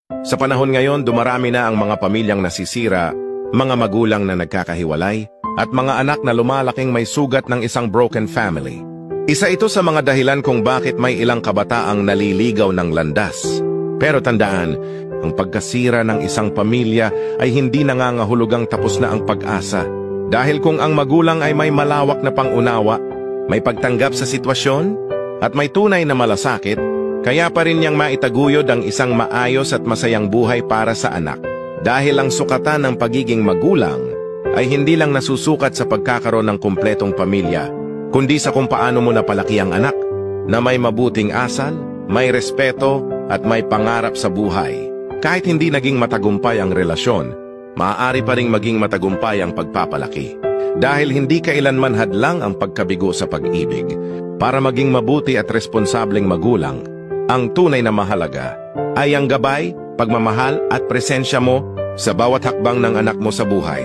Sa panahon ngayon, dumarami na ang mga pamilyang nasisira, mga magulang na nagkakahiwalay, at mga anak na lumalaking may sugat ng isang broken family. Isa ito sa mga dahilan kung bakit may ilang kabataang naliligaw ng landas. Pero tandaan, ang pagkasira ng isang pamilya ay hindi nangangahulugang tapos na ang pag-asa. Dahil kung ang magulang ay may malawak na pangunawa, may pagtanggap sa sitwasyon, at may tunay na malasakit, kaya pa rin niyang maitaguyod ang isang maayos at masayang buhay para sa anak. Dahil ang sukatan ng pagiging magulang ay hindi lang nasusukat sa pagkakaroon ng kumpletong pamilya, kundi sa kung paano mo napalaki ang anak na may mabuting asal, may respeto at may pangarap sa buhay. Kahit hindi naging matagumpay ang relasyon, maaari pa ring maging matagumpay ang pagpapalaki. Dahil hindi kailanman hadlang ang pagkabigo sa pag-ibig. Para maging mabuti at responsableng magulang, ang tunay na mahalaga ay ang gabay, pagmamahal at presensya mo sa bawat hakbang ng anak mo sa buhay.